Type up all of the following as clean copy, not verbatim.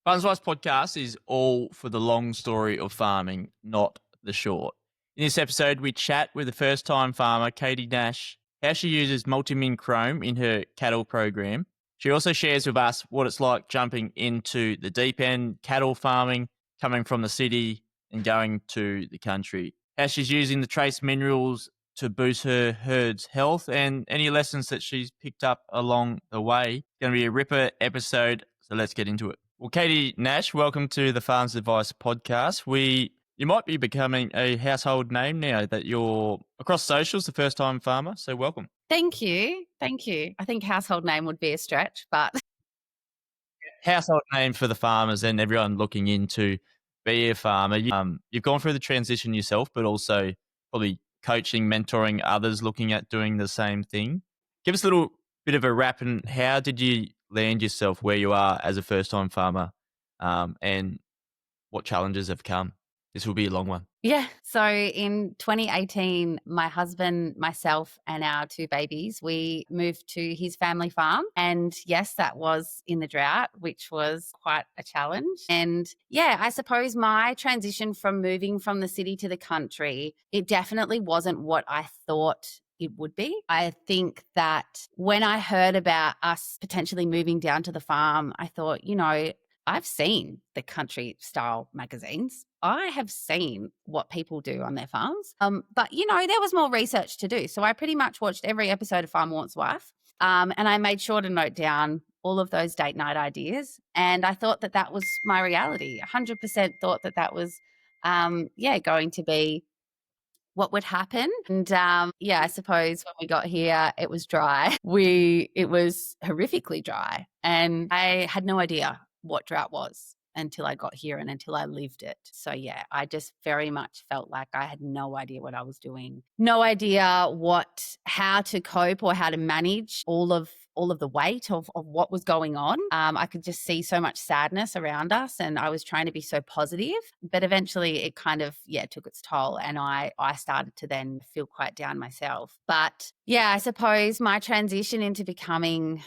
Farmers Advice podcast is all for the long story of farming, not the short. In this episode, we chat with a first time farmer, Kaitie Nash, how she uses multi-min chrome in her cattle program. She also shares with us what it's like jumping into the deep end cattle farming, coming from the city and going to the country. How she's using the trace minerals to boost her herd's health and any lessons that she's picked up along the way. It's going to be a ripper episode, so let's get into it. Well, Kaitie Nash, welcome to the Farmers Advice podcast. You might be becoming a household name now that you're across socials, the first time farmer. So welcome. Thank you. Thank you. I think household name would be a stretch, but Household name for the farmers and everyone looking into be a farmer. You've gone through the transition yourself, but also probably coaching, mentoring others looking at doing the same thing. Give us a little bit of a wrap and how did you land yourself where you are as a first time farmer and what challenges have come? This will be a long one. yeah. So in 2018, my husband, myself, and our two babies, we moved to his family farm. And yes, that was in the drought, which was quite a challenge. And yeah, I suppose my transition from moving from the city to the country, it definitely wasn't what I thought it would be. I think that when I heard about us potentially moving down to the farm, I thought, I've seen the country style magazines. I have seen what people do on their farms. But there was more research to do. So I pretty much watched every episode of Farmer Wants Wife. And I made sure to note down all of those date night ideas. And I thought that was my reality. 100% thought that was, going to be what would happen. And I suppose when we got here, it was dry. It was horrifically dry. And I had no idea what drought was until I got here and until I lived it. So yeah, I just very much felt like I had no idea what I was doing. No idea how to cope or how to manage all of the weight of what was going on. I could just see so much sadness around us and I was trying to be so positive, but eventually it kind of, took its toll and I started to then feel quite down myself. But yeah, I suppose my transition into becoming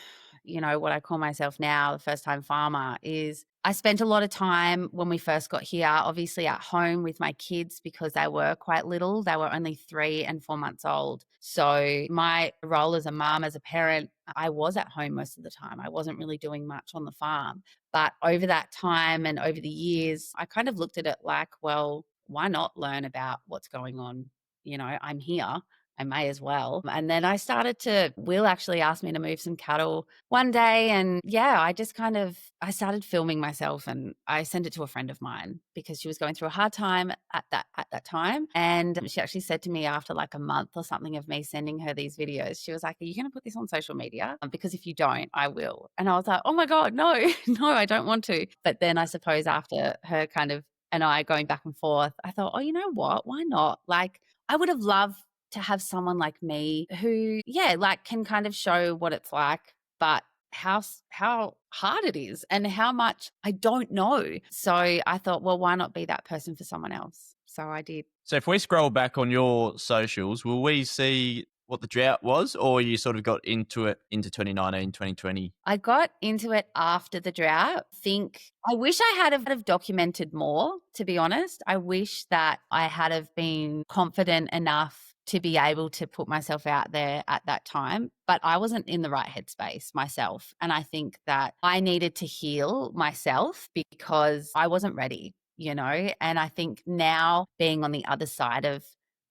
what I call myself now, the first time farmer, is I spent a lot of time when we first got here, obviously at home with my kids because they were quite little. They were only 3 and 4 months old. So my role as a mom, as a parent, I was at home most of the time. I wasn't really doing much on the farm. But over that time and over the years, I kind of looked at it like, well, why not learn about what's going on? I'm here. I may as well. And then I Will actually asked me to move some cattle one day. And I started filming myself and I sent it to a friend of mine because she was going through a hard time at that time. And she actually said to me after like a month or something of me sending her these videos, she was like, are you going to put this on social media? Because if you don't, I will. And I was like, oh my God, no, no, I don't want to. But then I suppose after her kind of and I going back and forth, I thought, oh, you know what? Why not? Like, I would have loved to have someone like me who, can kind of show what it's like, but how hard it is and how much I don't know. So I thought, well, why not be that person for someone else? So I did. So if we scroll back on your socials, will we see what the drought was or you sort of got into it into 2019, 2020? I got into it after the drought. I wish I had have documented more, to be honest. I wish that I had have been confident enough to be able to put myself out there at that time, but I wasn't in the right headspace myself. And I think that I needed to heal myself because I wasn't ready, and I think now being on the other side of,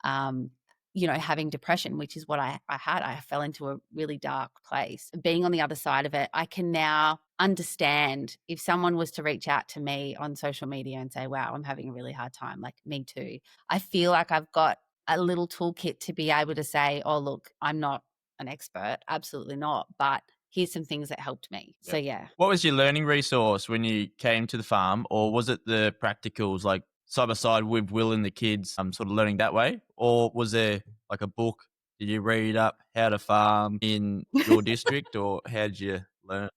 having depression, which is what I had. I fell into a really dark place. Being on the other side of it, I can now understand if someone was to reach out to me on social media and say, wow, I'm having a really hard time, like me too. I feel like I've got a little toolkit to be able to say, oh, look, I'm not an expert. Absolutely not. But here's some things that helped me. Yep. So, yeah. What was your learning resource when you came to the farm? Or was it the practicals like side by side with Will and the kids sort of learning that way? Or was there like a book? Did you read up how to farm in your district or how did you learn?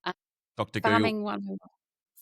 Dr. Farming Google?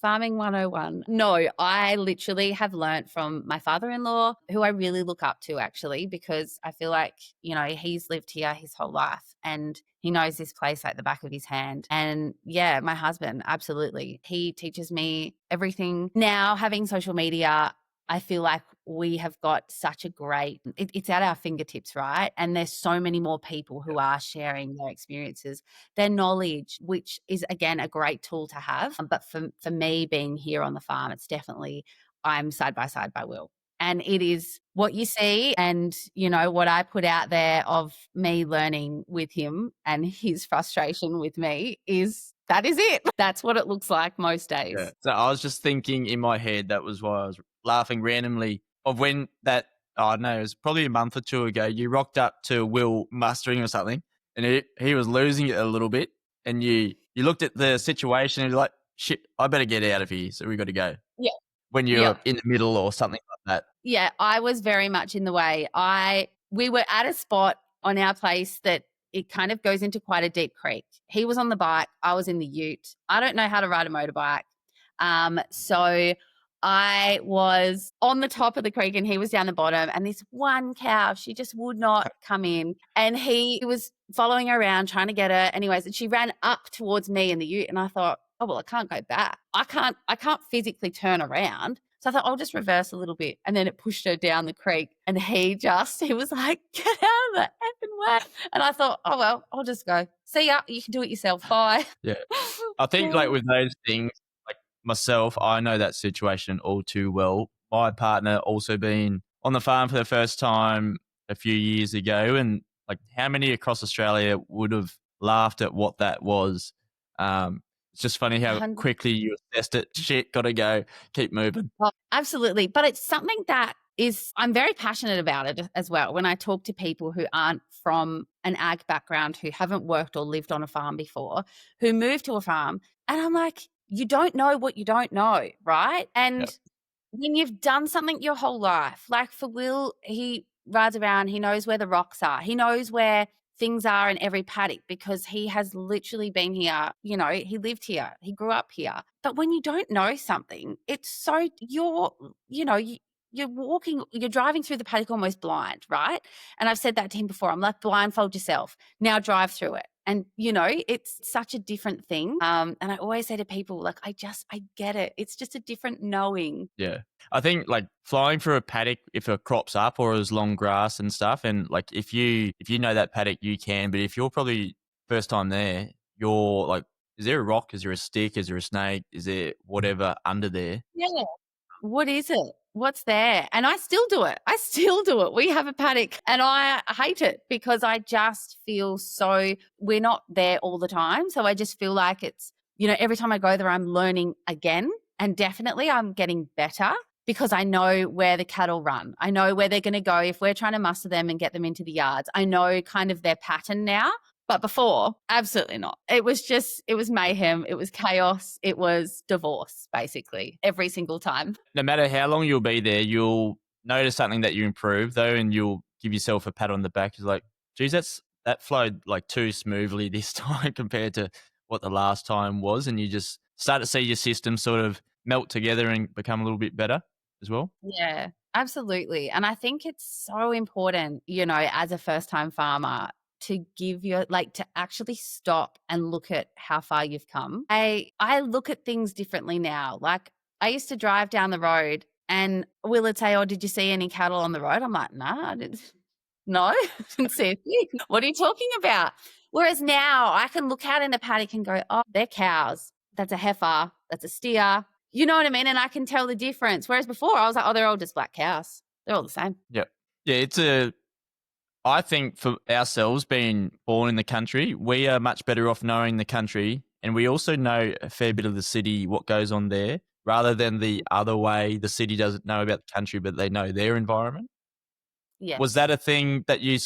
Farming 101. No, I literally have learnt from my father-in-law, who I really look up to actually, because I feel like, he's lived here his whole life and he knows this place like the back of his hand. And yeah, my husband, absolutely. He teaches me everything. Now, having social media, I feel like we have got such a great, it's at our fingertips, right? And there's so many more people who are sharing their experiences, their knowledge, which is again a great tool to have. But for me being here on the farm, it's definitely, I'm side by side by Will. And it is what you see and, what I put out there of me learning with him and his frustration with me that is it. That's what it looks like most days. Yeah. So I was just thinking in my head, that was why I was laughing randomly of when that, oh no, it was probably a month or two ago, you rocked up to Will mustering or something and he was losing it a little bit and you looked at the situation and you're like, shit, I better get out of here. So we got to go Yeah. when Yeah. you're in the middle or something like that. Yeah, I was very much in the way. We were at a spot on our place that it kind of goes into quite a deep creek. He was on the bike, I was in the ute. I don't know how to ride a motorbike. So I was on the top of the creek and he was down the bottom, and this one cow, she just would not come in, and he was following her around trying to get her anyways, and she ran up towards me in the ute, and I thought, oh, well, I can't go back. I can't physically turn around. So I thought, I'll just reverse a little bit. And then it pushed her down the creek. And he was like, get out of the effing way. And I thought, oh, well, I'll just go. See ya. You can do it yourself. Bye. Yeah. I think like with those things, like myself, I know that situation all too well. My partner also been on the farm for the first time a few years ago, and like how many across Australia would have laughed at what that was. It's just funny how quickly you assessed it. Shit, gotta go, keep moving. Oh, absolutely. But it's something that I'm very passionate about it as well. When I talk to people who aren't from an ag background, who haven't worked or lived on a farm before, who move to a farm, and I'm like, you don't know what you don't know, right? And when you've done something your whole life, like for Will, he rides around, he knows where the rocks are, he knows where things are in every paddock because he has literally been here, he lived here, he grew up here. But when you don't know something, it's so you're walking, you're driving through the paddock almost blind, right? And I've said that to him before. I'm like, blindfold yourself, now drive through it. And, it's such a different thing. And I always say to people, like, I get it. It's just a different knowing. Yeah. I think like flying through a paddock, if a crop's up or there's long grass and stuff, and like if you know that paddock, you can. But if you're probably first time there, you're like, is there a rock? Is there a stick? Is there a snake? Is there whatever under there? Yeah. What is it? What's there? And I still do it. We have a paddock and I hate it because I just feel we're not there all the time. So I just feel like it's, every time I go there, I'm learning again. And definitely I'm getting better because I know where the cattle run. I know where they're going to go if we're trying to muster them and get them into the yards. I know kind of their pattern now. But before, absolutely not. It was mayhem. It was chaos. It was divorce, basically, every single time. No matter how long you'll be there, you'll notice something that you improve though, and you'll give yourself a pat on the back. It's like, geez, that flowed like too smoothly this time compared to what the last time was. And you just start to see your system sort of melt together and become a little bit better as well. Yeah, absolutely. And I think it's so important, as a first-time farmer, to to actually stop and look at how far you've come. I look at things differently now. Like I used to drive down the road and Will would say, oh, did you see any cattle on the road? I'm like, nah, I didn't. No, didn't see a thing. What are you talking about? Whereas now I can look out in the paddock and go, oh, they're cows. That's a heifer. That's a steer. You know what I mean? And I can tell the difference. Whereas before I was like, oh, they're all just black cows. They're all the same. Yep. Yeah, I think for ourselves being born in the country, we are much better off knowing the country, and we also know a fair bit of the city, what goes on there, rather than the other way. The city doesn't know about the country, but they know their environment. Yes. Was that a thing that you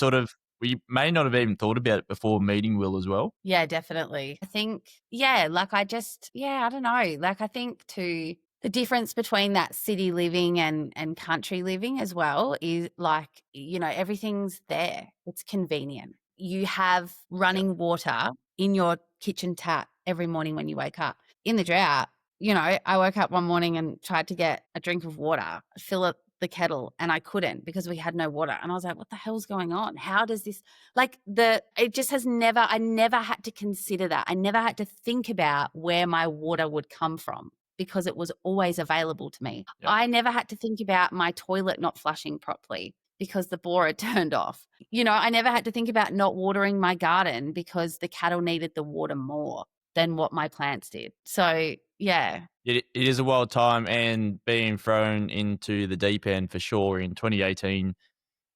you may not have even thought about it before meeting Will as well? Yeah, definitely. I think, I don't know. Like I think too, the difference between that city living and country living as well is like, everything's there. It's convenient. You have running water in your kitchen tap every morning when you wake up. In the drought, I woke up one morning and tried to get a drink of water, fill up the kettle, and I couldn't because we had no water. And I was like, what the hell's going on? How does this, it just I never had to consider that. I never had to think about where my water would come from because it was always available to me. Yep. I never had to think about my toilet not flushing properly because the bore had turned off. I never had to think about not watering my garden because the cattle needed the water more than what my plants did. So, yeah. It is a wild time, and being thrown into the deep end for sure in 2018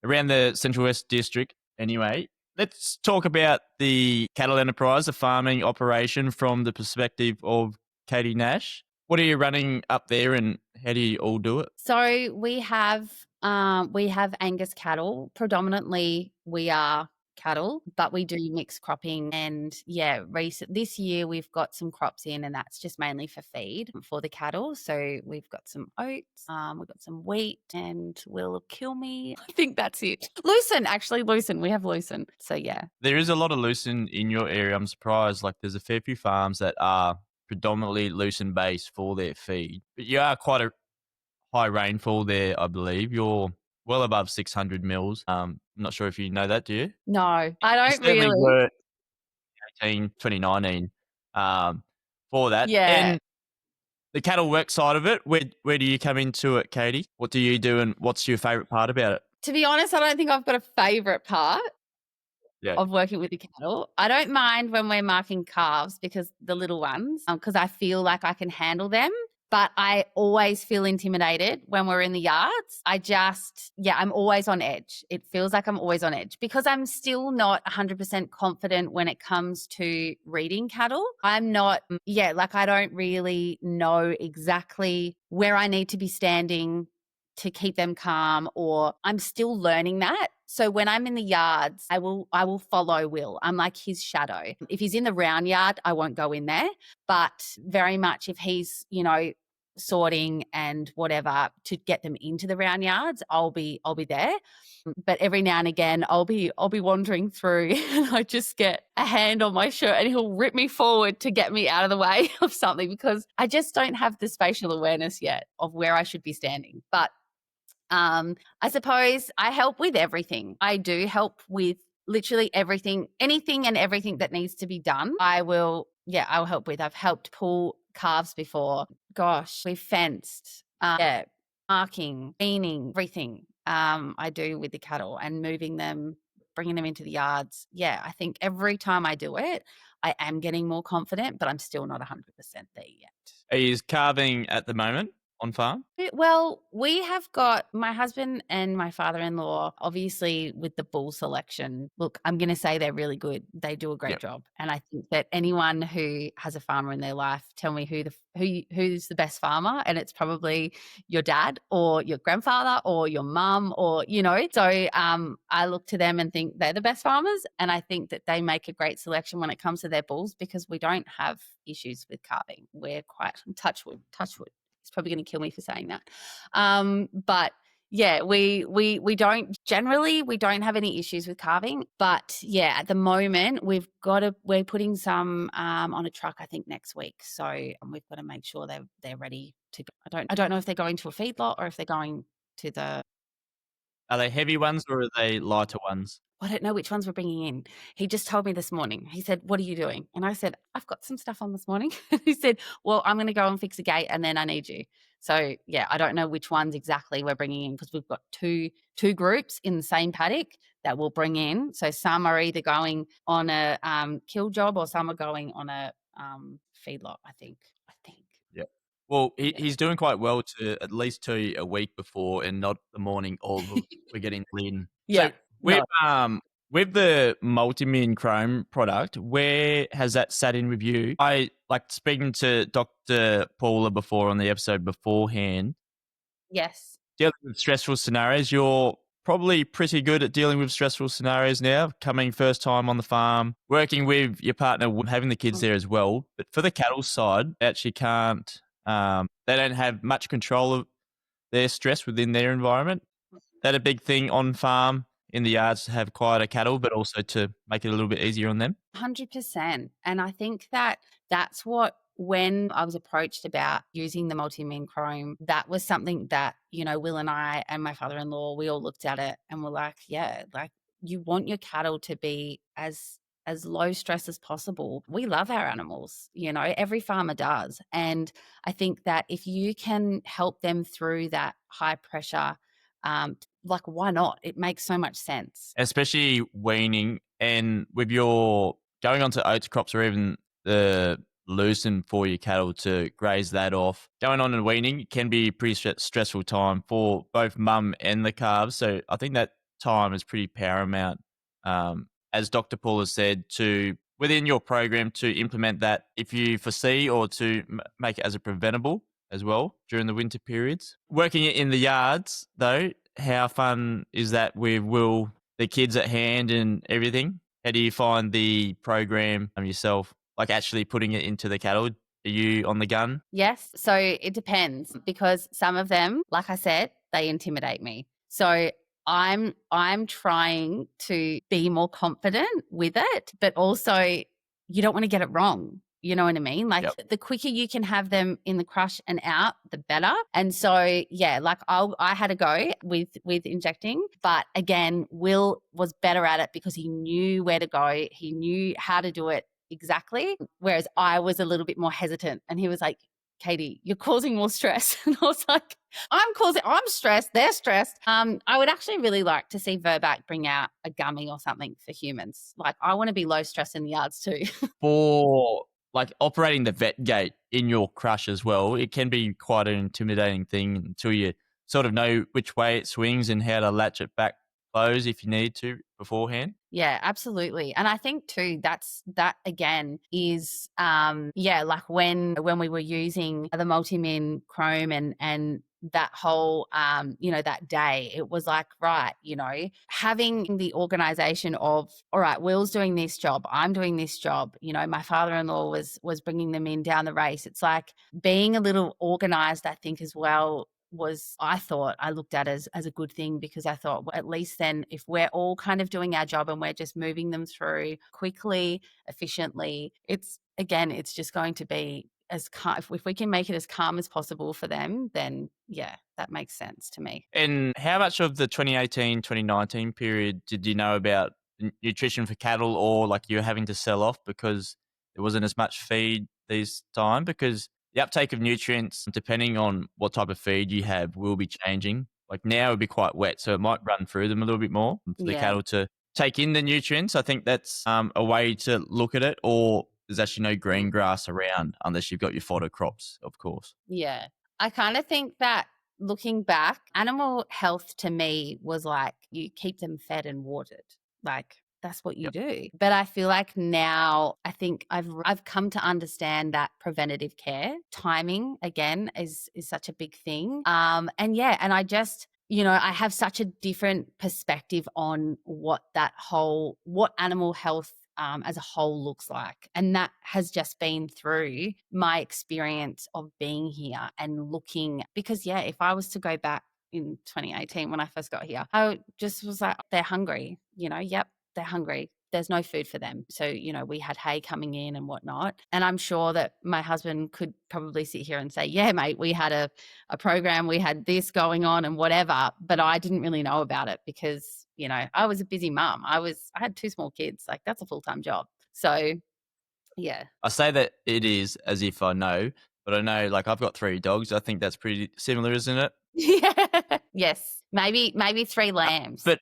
around the Central West District. Anyway, let's talk about the cattle enterprise, the farming operation from the perspective of Kaitie Nash. What are you running up there, and how do you all do it? So we have Angus cattle. Predominantly, we are cattle, but we do mixed cropping. And this year we've got some crops in, and that's just mainly for feed for the cattle. So we've got some oats, we've got some wheat, and will kill me. I think that's it. Lucerne. We have lucerne. So yeah, There is a lot of lucerne in your area. I'm surprised. Like, there's a fair few farms that are predominantly lucerne based for their feed, but you are quite a high rainfall there, I believe. You're well above 600 mils. I'm not sure if you know that, do you? no, I You don't certainly really. were 2019 for that. Yeah. And the cattle work side of it, where do you come into it, Kaitie? What do you do, and what's your favourite part about it? To be honest, I don't think I've got a favourite part Yeah. of working with the cattle. I don't mind when we're marking calves because the little ones, because I feel like I can handle them. But I always feel intimidated when we're in the yards. I'm always on edge. It feels like I'm always on edge because I'm still not 100% confident when it comes to reading cattle. I'm not, I don't really know exactly where I need to be standing to keep them calm, or I'm still learning that. So when I'm in the yards, I will follow Will. I'm like his shadow. If he's in the round yard, I won't go in there. But very much if he's, sorting and whatever to get them into the round yards, I'll be there. But every now and again I'll be wandering through and I just get a hand on my shirt and he'll rip me forward to get me out of the way of something because I just don't have the spatial awareness yet of where I should be standing. But I suppose I help with everything. I do help with literally everything, anything and everything that needs to be done. I'll help with. I've helped pull calves before. Gosh, we've fenced, marking, weaning, everything I do with the cattle and moving them, bringing them into the yards. Yeah, I think every time I do it, I am getting more confident, but I'm still not 100% there yet. Are you calving at the moment on farm? Well, we have got my husband and my father-in-law, obviously with the bull selection. Look, I'm going to say they're really good. They do a great Yep. job. And I think that anyone who has a farmer in their life, tell me who's the best farmer. And it's probably your dad or your grandfather or your mum or, So I look to them and think they're the best farmers. And I think that they make a great selection when it comes to their bulls because we don't have issues with calving. We're quite touch wood. He's probably going to kill me for saying that. But yeah, we don't have any issues with calving. But yeah, at the moment we're putting some on a truck, I think next week. So we've got to make sure they're ready to go. I don't know if they're going to a feedlot or if they're going to the. Are they heavy ones or are they lighter ones? I don't know which ones we're bringing in. He just told me this morning. He said, "What are you doing?" And I said, "I've got some stuff on this morning." He said, "Well, I'm going to go and fix a gate and then I need you." So yeah, I don't know which ones exactly we're bringing in because we've got two groups in the same paddock that we'll bring in. So some are either going on a kill job or some are going on a feedlot, I think. Yeah. Well, he's doing quite well to at least tell you a week before and not the morning of we're getting in. Yeah. So with the multi-min chrome product, where has that sat in with you? I like speaking to Dr. Paula before on the episode beforehand. Yes. Dealing with stressful scenarios, you're probably pretty good at dealing with stressful scenarios now, coming first time on the farm, working with your partner, having the kids there as well. But for the cattle side, they actually can't, they don't have much control of their stress within their environment. That a big thing on farm in the yards to have quieter cattle, but also to make it a little bit easier on them? 100%. And I think that that's what when I was approached about using the multi-amine chrome, that was something that, Will and I and my father-in-law, we all looked at it and were like, yeah, like you want your cattle to be as low stress as possible. We love our animals, every farmer does. And I think that if you can help them through that high pressure, like why not? It makes so much sense. Especially weaning and with your going onto oats crops or even the lucerne for your cattle to graze that off. Going on and weaning can be a pretty stressful time for both mum and the calves. So I think that time is pretty paramount. As Dr. Paul has said, to within your program to implement that if you foresee or to make it as a preventable as well during the winter periods. Working it in the yards though, how fun is that with Will, the kids at hand and everything? How do you find the program yourself, like actually putting it into the cattle? Are you on the gun? Yes. So it depends because some of them, like I said, they intimidate me. So I'm trying to be more confident with it, but also you don't want to get it wrong. You know what I mean? Like Yep. the quicker you can have them in the crush and out, the better. And so yeah, like I had a go with injecting, but again, Will was better at it because he knew where to go. He knew how to do it exactly. Whereas I was a little bit more hesitant and he was like, Kaitie, you're causing more stress. And I was like, I'm stressed. They're stressed. I would actually really like to see Verbac bring out a gummy or something for humans. Like I want to be low stress in the yards too. For like operating the vet gate in your crush as well, it can be quite an intimidating thing until you sort of know which way it swings and how to latch it back close if you need to beforehand. Yeah, absolutely. And I think too that again is yeah, like when we were using the multi-min chrome and that whole that day, it was like, right, having the organization of, all right, Will's doing this job, I'm doing this job, my father-in-law was bringing them in down the race. It's like being a little organized, I think, as well, I thought I looked at as a good thing because I thought, well, at least then if we're all kind of doing our job and we're just moving them through quickly, efficiently, it's just going to be as calm. If we can make it as calm as possible for them, then yeah, that makes sense to me. And how much of the 2018, 2019 period did you know about nutrition for cattle or like you're having to sell off because there wasn't as much feed this time? Because the uptake of nutrients, depending on what type of feed you have, will be changing. Like now it would be quite wet, so it might run through them a little bit more for the Yeah. cattle to take in the nutrients. I think that's a way to look at it, or there's actually no green grass around unless you've got your fodder crops, of course. Yeah. I kind of think that looking back, animal health to me was like you keep them fed and watered. Like that's what you Yep. do. But I feel like now I think I've come to understand that preventative care, timing again is such a big thing. And yeah, and I just I have such a different perspective on what animal health as a whole looks like. And that has just been through my experience of being here and looking, because, yeah, if I was to go back in 2018 when I first got here, I just was like, they're hungry, yep, they're hungry. There's no food for them. So, we had hay coming in and whatnot. And I'm sure that my husband could probably sit here and say, yeah, mate, we had a program, we had this going on and whatever, but I didn't really know about it because, I was a busy mum. I had two small kids. Like that's a full-time job. So, yeah. I say that it is as if I know, but I know like I've got 3 dogs. I think that's pretty similar, isn't it? Yeah. Yes. Maybe 3 lambs. But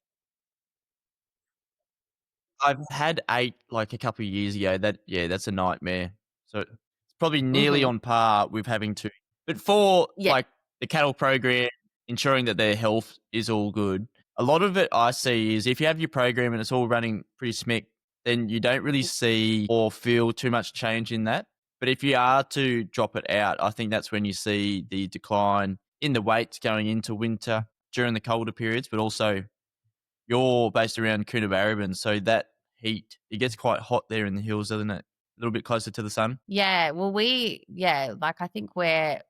I've had 8 like a couple of years ago. That's a nightmare. So it's probably nearly Mhm. on par with having to. But for Yeah. like the cattle program, ensuring that their health is all good, a lot of it I see is if you have your program and it's all running pretty smick, then you don't really see or feel too much change in that. But if you are to drop it out, I think that's when you see the decline in the weights going into winter during the colder periods, but also you're based around Coonabarabran, so that heat, it gets quite hot there in the hills, doesn't it? A little bit closer to the sun. Yeah. Well, like I think we're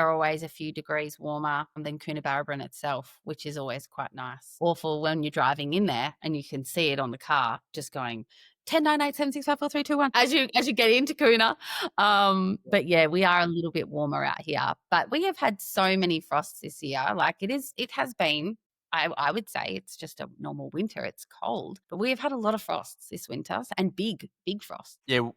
always a few degrees warmer than Coonabarabran itself, which is always quite nice. Awful when you're driving in there and you can see it on the car just going, 10, 9, 8, 7, 6, 5, 4, 3, 2, 1 as you get into Kuna. But yeah, we are a little bit warmer out here. But we have had so many frosts this year. Like it has been, I would say it's just a normal winter. It's cold. But we have had a lot of frosts this winter and big frosts. Yeah,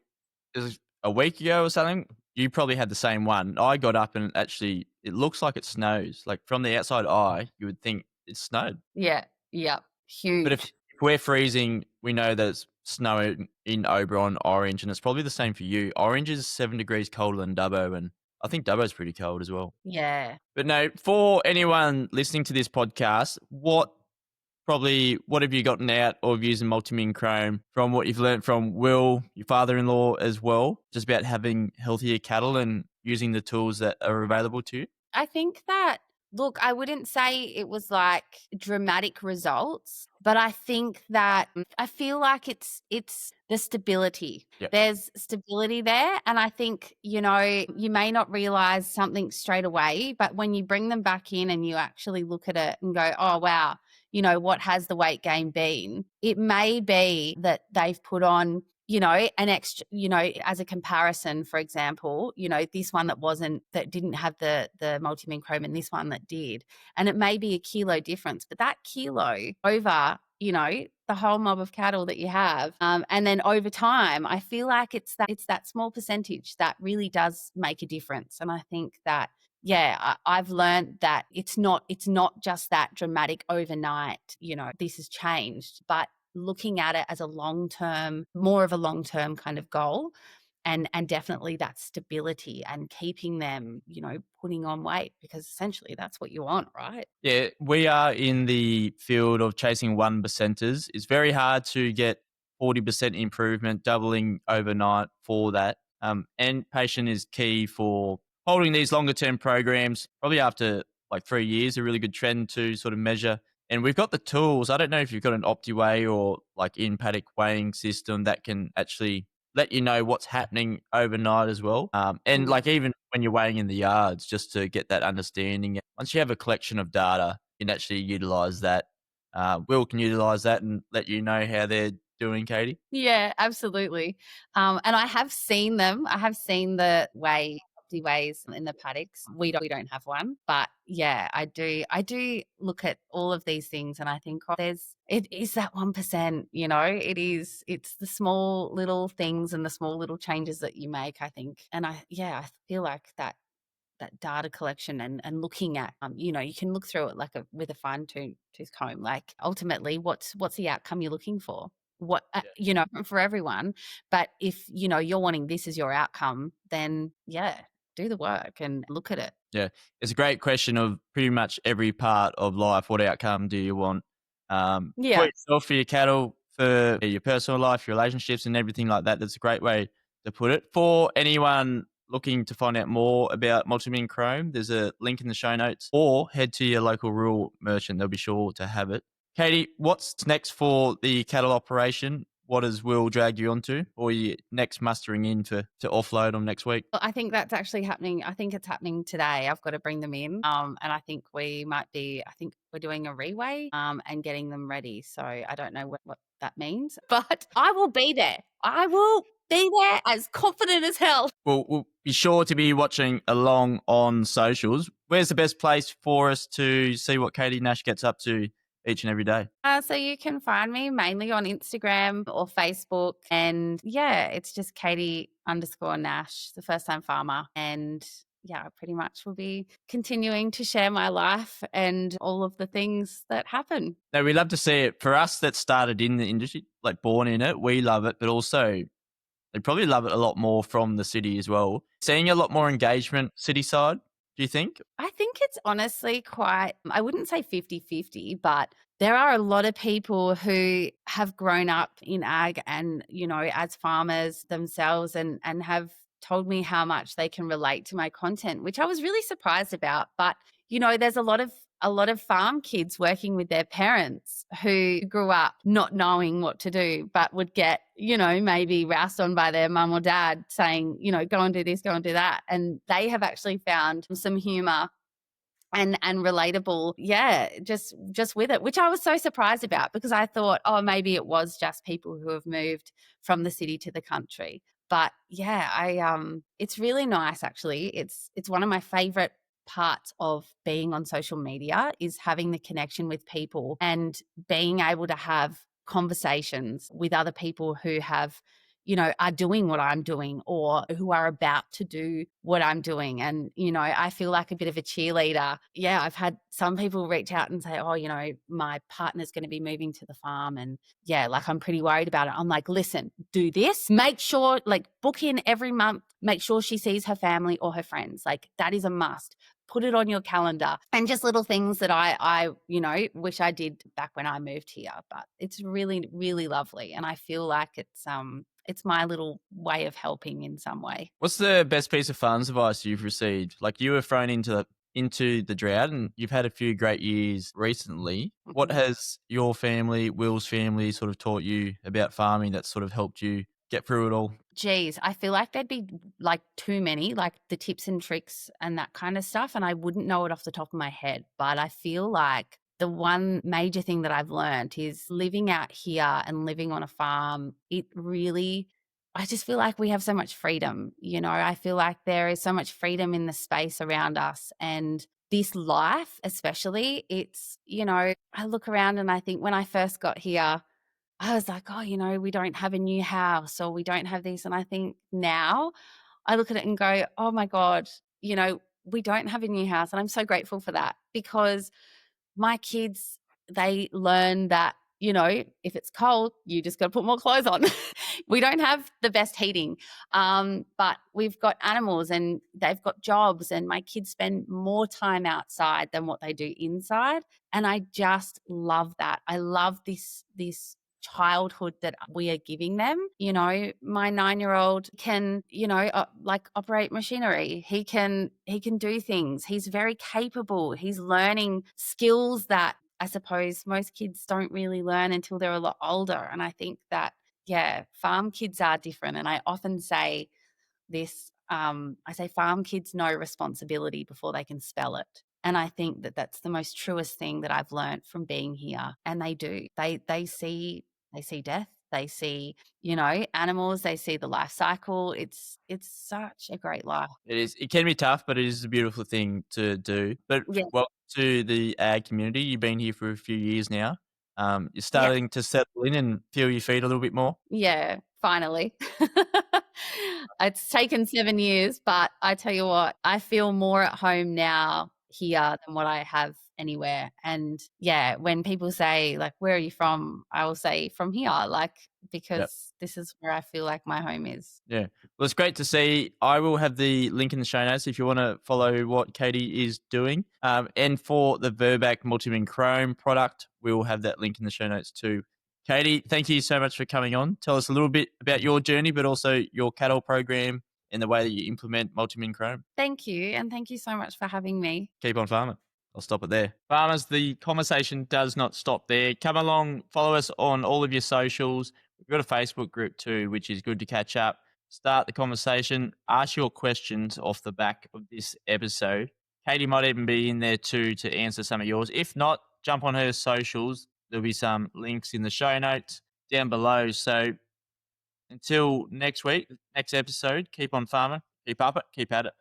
it was a week ago or something. You probably had the same one. I got up and actually it looks like it snows. Like from the outside eye, you would think it snowed. Yeah. Yeah. But Huge. if we're freezing, we know that it's snowing in Oberon, Orange, and it's probably the same for you. Orange is 7 degrees colder than Dubbo, and I think Dubbo's pretty cold as well. Yeah. But no, for anyone listening to this podcast, what have you gotten out of using Multimin Chrome from what you've learned from Will, your father-in-law as well, just about having healthier cattle and using the tools that are available to you? I think that, look, I wouldn't say it was like dramatic results, but I think that I feel like it's the stability. Yep. There's stability there. And I think, you may not realize something straight away, but when you bring them back in and you actually look at it and go, oh, wow, what has the weight gain been? It may be that they've put on an extra, as a comparison, for example, this one that didn't have the multimin chrome and this one that did. And it may be a kilo difference, but that kilo over, the whole mob of cattle that you have. And then over time, I feel like it's that small percentage that really does make a difference. And I think that, yeah, I've learned that it's not just that dramatic overnight, this has changed, but looking at it as more of a long-term kind of goal, and definitely that stability and keeping them, putting on weight, because essentially that's what you want, right? Yeah, we are in the field of chasing 1%ers. It's very hard to get 40% improvement, doubling overnight for that. And patient is key for holding these longer term programs, probably after like 3 years, a really good trend to sort of measure. And we've got the tools. I don't know if you've got an OptiWeigh or like in paddock weighing system that can actually let you know what's happening overnight as well. And like even when you're weighing in the yards, just to get that understanding. Once you have a collection of data, you can actually utilize that. Will can utilize that and let you know how they're doing, Kaitie. Yeah, absolutely. And I have seen them. I have seen the ways in the paddocks. We don't have one, but yeah, I do look at all of these things and I think, it is that 1%, it's the small little things and the small little changes that you make, I think. And I feel like that data collection and looking at, you can look through it like with a fine tooth comb, like ultimately what's the outcome you're looking for? For everyone. But if, you're wanting this as your outcome, then yeah, do the work and look at it. Yeah, it's a great question of pretty much every part of life. What outcome do you want? For yourself, for your cattle, for your personal life, your relationships and everything like that. That's a great way to put it. For anyone looking to find out more about Multimin Chrome, there's a link in the show notes, or head to your local rural merchant. They'll be sure to have it. Kaitie, what's next for the cattle operation? What does Will drag you onto, or you next mustering in to offload them next week? Well, I think that's actually happening. I think it's happening today. I've got to bring them in. And I think we're doing a reweigh and getting them ready. So I don't know what that means, but I will be there. I will be there as confident as hell. Well, we'll be sure to be watching along on socials. Where's the best place for us to see what Kaitie Nash gets up to each and every day? So you can find me mainly on Instagram or Facebook. And yeah, it's just Kaitie_Nash, the first time farmer. And yeah, I pretty much will be continuing to share my life and all of the things that happen. No, we love to see it. For us that started in the industry, like born in it, we love it, but also they probably love it a lot more from the city as well. Seeing a lot more engagement city side, do you think? I think it's honestly quite, I wouldn't say 50-50, but there are a lot of people who have grown up in ag and, as farmers themselves and have told me how much they can relate to my content, which I was really surprised about. But, there's a lot of farm kids working with their parents who grew up not knowing what to do, but would get, maybe roused on by their mum or dad saying, go and do this, go and do that. And they have actually found some humor and relatable. Yeah, just with it, which I was so surprised about because I thought, oh, maybe it was just people who have moved from the city to the country. But yeah, it's really nice actually. It's one of my favorite parts of being on social media is having the connection with people and being able to have conversations with other people who have, are doing what I'm doing or who are about to do what I'm doing. And, I feel like a bit of a cheerleader. Yeah, I've had some people reach out and say, oh, my partner's going to be moving to the farm. And yeah, like I'm pretty worried about it. I'm like, listen, do this. Make sure, like, book in every month, make sure she sees her family or her friends. Like, that is a must. Put it on your calendar, and just little things that I wish I did back when I moved here. But it's really, really lovely. And I feel like it's my little way of helping in some way. What's the best piece of farms advice you've received? Like, you were thrown into the drought, and you've had a few great years recently. What Mhm. has your family, Will's family, sort of taught you about farming that sort of helped you get through it all? Geez, I feel like there'd be like too many, like the tips and tricks and that kind of stuff. And I wouldn't know it off the top of my head. But I feel like the one major thing that I've learned is living out here and living on a farm. I just feel like we have so much freedom. I feel like there is so much freedom in the space around us. And this life, especially, I look around and I think when I first got here, I was like, "Oh, we don't have a new house or we don't have this." And I think now I look at it and go, "Oh my God, we don't have a new house." And I'm so grateful for that because my kids, they learn that, if it's cold, you just got to put more clothes on. We don't have the best heating, but we've got animals and they've got jobs, and my kids spend more time outside than what they do inside. And I just love that. I love this childhood that we are giving them. My 9-year-old can, like operate machinery. He can do things. He's very capable. He's learning skills that I suppose most kids don't really learn until they're a lot older. And I think that, yeah, farm kids are different. And I often say this, I say farm kids know responsibility before they can spell it. And I think that that's the most truest thing that I've learned from being here. And they do. They see death. They see, animals. They see the life cycle. It's such a great life. It is. It can be tough, but it is a beautiful thing to do. But Yeah. welcome to the ag community. You've been here for a few years now. You're Yeah. starting to settle in and feel your feet a little bit more. Yeah, finally. It's taken 7 years, but I tell you what, I feel more at home now here than what I have anywhere. And yeah, when people say like, "Where are you from?" I will say, "From here," like, Yep. because this is where I feel like my home is. Yeah. Well, it's great to see. I will have the link in the show notes if you want to follow what Kaitie is doing. And for the Verbac Multimin Chrome product, we will have that link in the show notes too. Kaitie, thank you so much for coming on. Tell us a little bit about your journey, but also your cattle program and the way that you implement Multimin Chrome. Thank you, and thank you so much for having me. Keep on farming. I'll stop it there. Farmers, the conversation does not stop there. Come along, follow us on all of your socials. We've got a Facebook group too, which is good to catch up. Start the conversation. Ask your questions off the back of this episode. Kaitie might even be in there too to answer some of yours. If not, jump on her socials. There'll be some links in the show notes down below. So until next week, next episode, keep on farming, keep up it, keep at it.